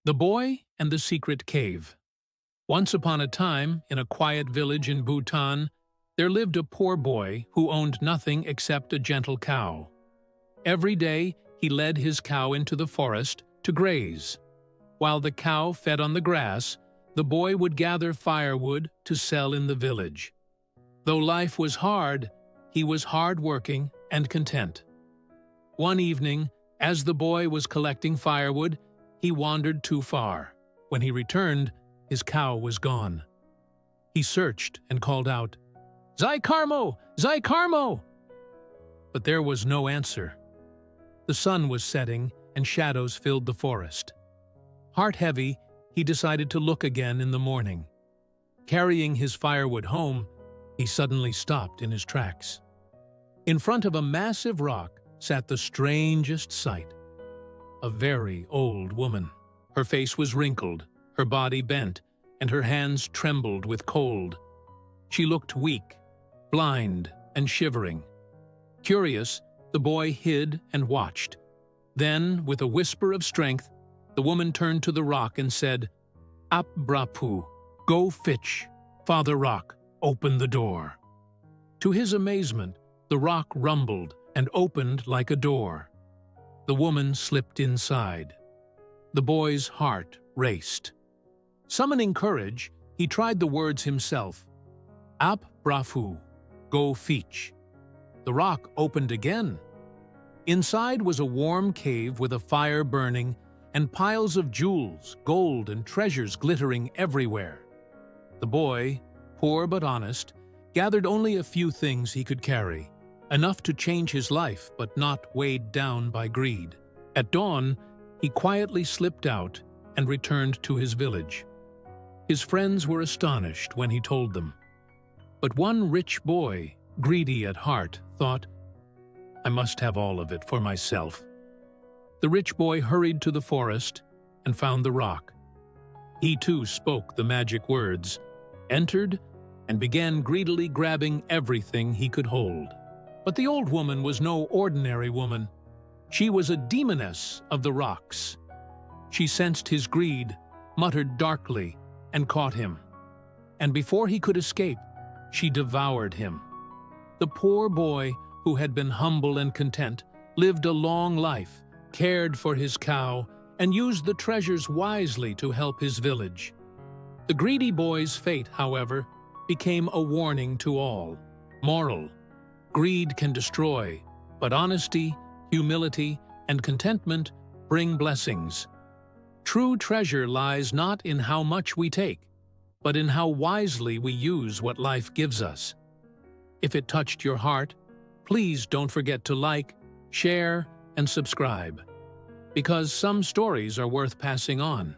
The Boy and the Secret Cave. Once upon a time, in a quiet village in Bhutan, there lived a poor boy who owned nothing except a gentle cow. Every day, he led his cow into the forest to graze. While the cow fed on the grass, the boy would gather firewood to sell in the village. Though life was hard, he was hard-working and content. One evening, as the boy was collecting firewood, he wandered too far. When he returned, his cow was gone. He searched and called out, "Zai Karmo! Zai Karmo!" But there was no answer. The sun was setting and shadows filled the forest. Heart-heavy, he decided to look again in the morning. Carrying his firewood home, he suddenly stopped in his tracks. In front of a massive rock sat the strangest sight. A very old woman. Her face was wrinkled, her body bent, and her hands trembled with cold. She looked weak, blind, and shivering. Curious, the boy hid and watched. Then, with a whisper of strength, the woman turned to the rock and said, "Ap Brapu, go fitch. Father Rock, open the door." To his amazement, the rock rumbled and opened like a door. The woman slipped inside. The boy's heart raced. Summoning courage, he tried the words himself. "Ap Brafu, go fetch." The rock opened again. Inside was a warm cave with a fire burning and piles of jewels, gold, and treasures glittering everywhere. The boy, poor but honest, gathered only a few things he could carry, enough to change his life but not weighed down by greed. At dawn, he quietly slipped out and returned to his village. His friends were astonished when he told them. But one rich boy, greedy at heart, thought, "I must have all of it for myself." The rich boy hurried to the forest and found the rock. He too spoke the magic words, entered, and began greedily grabbing everything he could hold. But the old woman was no ordinary woman. She was a demoness of the rocks. She sensed his greed, muttered darkly, and caught him. And before he could escape, she devoured him. The poor boy, who had been humble and content, lived a long life, cared for his cow, and used the treasures wisely to help his village. The greedy boy's fate, however, became a warning to all. Moral: greed can destroy, but honesty, humility, and contentment bring blessings. True treasure lies not in how much we take, but in how wisely we use what life gives us. If it touched your heart, please don't forget to like, share, and subscribe, because some stories are worth passing on.